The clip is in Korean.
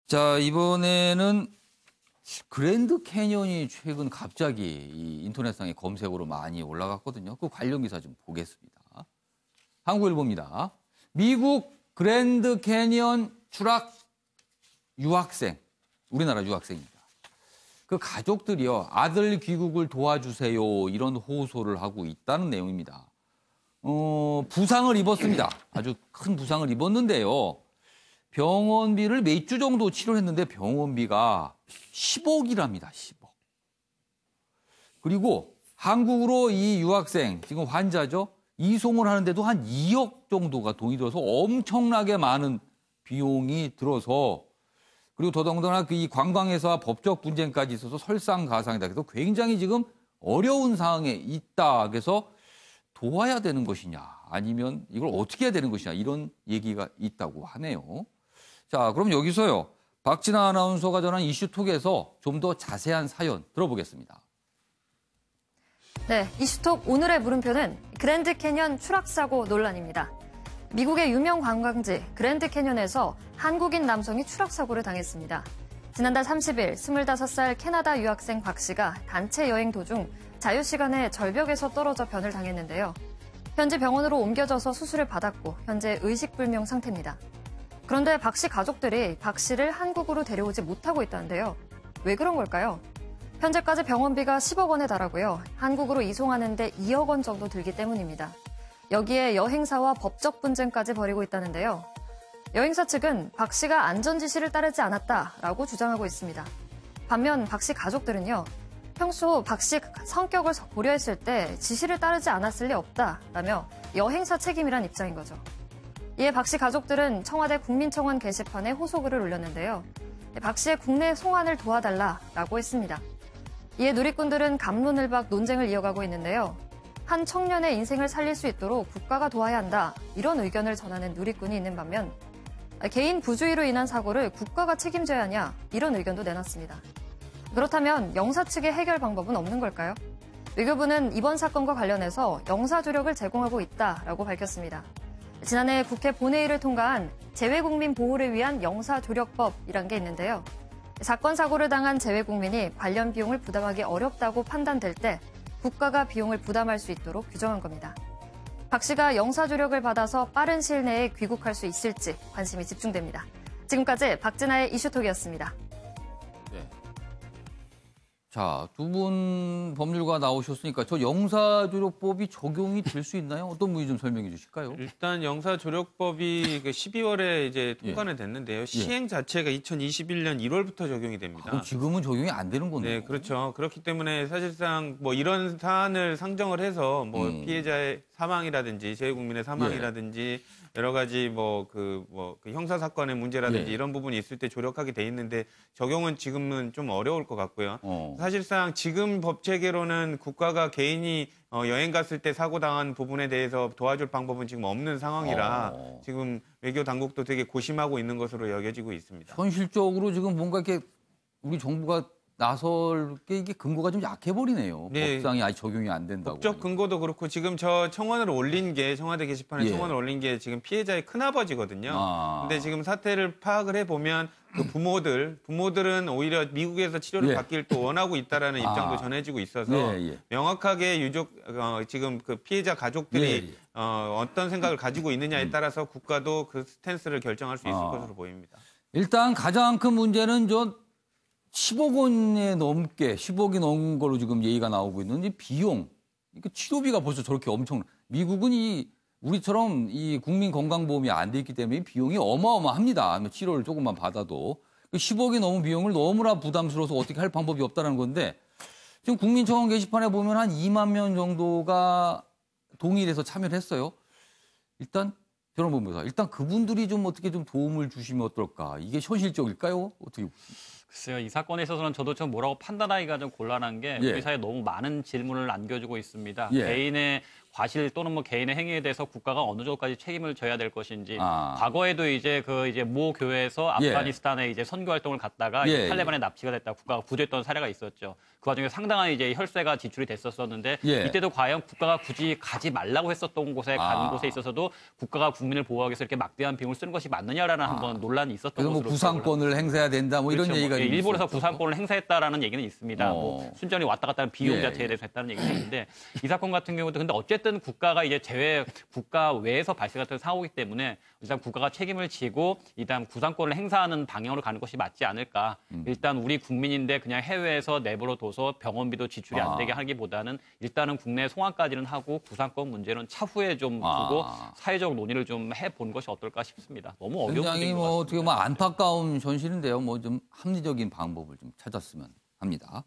자, 이번에는 그랜드 캐니언이 최근 갑자기 이 인터넷상의 검색어로 많이 올라갔거든요. 그 관련 기사 좀 보겠습니다. 한국일보입니다. 미국 그랜드 캐니언 추락 유학생, 우리나라 유학생입니다. 그 가족들이요, 아들 귀국을 도와주세요, 이런 호소를 하고 있다는 내용입니다. 부상을 입었습니다. 아주 큰 부상을 입었는데요. 병원비를 몇 주 정도 치료했는데 병원비가 10억이랍니다. 10억. 그리고 한국으로 이 유학생, 지금 환자죠. 이송을 하는데도 한 2억 정도가 돈이 들어서 엄청나게 많은 비용이 들어서, 그리고 더더군다나 이 관광회사와 법적 분쟁까지 있어서 설상가상이다. 그래서 굉장히 지금 어려운 상황에 있다. 그래서 도와야 되는 것이냐, 아니면 이걸 어떻게 해야 되는 것이냐, 이런 얘기가 있다고 하네요. 자, 그럼 여기서요, 박진아 아나운서가 전한 이슈톡에서 좀 더 자세한 사연 들어보겠습니다. 네, 이슈톡 오늘의 물음표는 그랜드 캐니언 추락사고 논란입니다. 미국의 유명 관광지 그랜드 캐니언에서 한국인 남성이 추락사고를 당했습니다. 지난달 30일 25살 캐나다 유학생 박 씨가 단체 여행 도중 자유시간에 절벽에서 떨어져 변을 당했는데요. 현지 병원으로 옮겨져서 수술을 받았고 현재 의식불명 상태입니다. 그런데 박 씨 가족들이 박 씨를 한국으로 데려오지 못하고 있다는데요. 왜 그런 걸까요? 현재까지 병원비가 10억 원에 달하고요. 한국으로 이송하는데 2억 원 정도 들기 때문입니다. 여기에 여행사와 법적 분쟁까지 벌이고 있다는데요. 여행사 측은 박 씨가 안전지시를 따르지 않았다라고 주장하고 있습니다. 반면 박 씨 가족들은요. 평소 박 씨 성격을 고려했을 때 지시를 따르지 않았을 리 없다라며 여행사 책임이란 입장인 거죠. 이에 박 씨 가족들은 청와대 국민청원 게시판에 호소글을 올렸는데요. 박 씨의 국내 송환을 도와달라라고 했습니다. 이에 누리꾼들은 갑론을박 논쟁을 이어가고 있는데요. 한 청년의 인생을 살릴 수 있도록 국가가 도와야 한다, 이런 의견을 전하는 누리꾼이 있는 반면 개인 부주의로 인한 사고를 국가가 책임져야 하냐, 이런 의견도 내놨습니다. 그렇다면 영사 측의 해결 방법은 없는 걸까요? 외교부는 이번 사건과 관련해서 영사조력을 제공하고 있다라고 밝혔습니다. 지난해 국회 본회의를 통과한 재외국민 보호를 위한 영사조력법이란 게 있는데요. 사건 사고를 당한 재외국민이 관련 비용을 부담하기 어렵다고 판단될 때 국가가 비용을 부담할 수 있도록 규정한 겁니다. 박 씨가 영사조력을 받아서 빠른 시일 내에 귀국할 수 있을지 관심이 집중됩니다. 지금까지 박진아의 이슈톡이었습니다. 네. 자, 두 분 법률가 나오셨으니까 저 영사조력법이 적용이 될 수 있나요? 어떤 분이 좀 설명해 주실까요? 일단 영사조력법이 12월에 이제 통과는 됐는데요. 시행 자체가 2021년 1월부터 적용이 됩니다. 그럼 지금은 적용이 안 되는 건가요? 네, 그렇죠. 그렇기 때문에 사실상 뭐 이런 사안을 상정을 해서 뭐 피해자의 사망이라든지 재외국민의 사망이라든지 여러 가지 그 형사 사건의 문제라든지 이런 부분이 있을 때 조력하게 돼 있는데 적용은 지금은 좀 어려울 것 같고요. 사실상 지금 법 체계로는 국가가 개인이 여행 갔을 때 사고 당한 부분에 대해서 도와줄 방법은 지금 없는 상황이라 지금 외교 당국도 되게 고심하고 있는 것으로 여겨지고 있습니다. 현실적으로 지금 뭔가 이렇게 우리 정부가 나설 게 이게 근거가 좀 약해 버리네요. 네. 법상이 아직 적용이 안 된다고. 법적 근거도 그렇고 지금 저 청원을 올린 게 청와대 게시판에 청원을 올린 게 지금 피해자의 큰아버지거든요. 근데 지금 사태를 파악을 해보면 그 부모들은 오히려 미국에서 치료를 받기를 또 원하고 있다라는 입장도 전해지고 있어서 명확하게 유족 지금 그 피해자 가족들이 어떤 생각을 가지고 있느냐에 따라서 국가도 그 스탠스를 결정할 수 있을 것으로 보입니다. 일단 가장 큰 문제는 10억 원에 넘게 10억이 넘은 걸로 지금 얘기가 나오고 있는데 비용, 그러니까 치료비가 벌써 저렇게 미국은 우리처럼 이 국민건강보험이 안 돼 있기 때문에 비용이 어마어마합니다. 치료를 조금만 받아도. 10억이 넘은 비용을 너무나 부담스러워서 어떻게 할 방법이 없다는 건데 지금 국민청원 게시판에 보면 한 2만 명 정도가 동의해서 참여를 했어요. 일단 저는 보면서 일단 그분들이 좀 어떻게 좀 도움을 주시면 어떨까? 이게 현실적일까요? 어떻게 글쎄요, 이 사건에 있어서는 저도 좀 뭐라고 판단하기가 좀 곤란한 게 우리 사회에 너무 많은 질문을 안겨주고 있습니다. 개인의 과실 또는 뭐 개인의 행위에 대해서 국가가 어느 정도까지 책임을 져야 될 것인지 과거에도 이제 모 교회에서 아프가니스탄에 이제 선교 활동을 갔다가 이제 탈레반에 납치가 됐다 국가가 구조했던 사례가 있었죠. 그 와중에 상당한 이제 혈세가 지출이 됐었었는데 이때도 과연 국가가 굳이 가지 말라고 했었던 곳에 가는 곳에 있어서도 국가가 국민을 보호하기 위해서 이렇게 막대한 비용을 쓰는 것이 맞느냐라는 한번 논란이 있었던 그래서 것으로 뭐 구상권을 행사해야 된다 뭐 이런 그렇죠. 얘기가 좀 일본에서 있었죠. 구상권을 행사했다라는 얘기는 있습니다. 뭐 순전히 왔다 갔다 하는 비용 자체에 대해서 했다는 얘기가 있는데 이 사건 같은 경우도 근데 어쨌든 국가가 이제 국가 외에서 발생했던 사고이기 때문에 일단 국가가 책임을 지고 일단 구상권을 행사하는 방향으로 가는 것이 맞지 않을까. 일단 우리 국민인데 그냥 해외에서 내버려 둬서 병원비도 지출이 안 되게 하기보다는 일단은 국내 송환까지는 하고 구상권 문제는 차후에 좀 두고 사회적 논의를 좀 해본 것이 어떨까 싶습니다. 너무 어려운 굉장히 문제인 것 뭐 같습니다. 어떻게 보면 안타까운 현실인데요. 뭐 좀 합리적인 방법을 좀 찾았으면 합니다.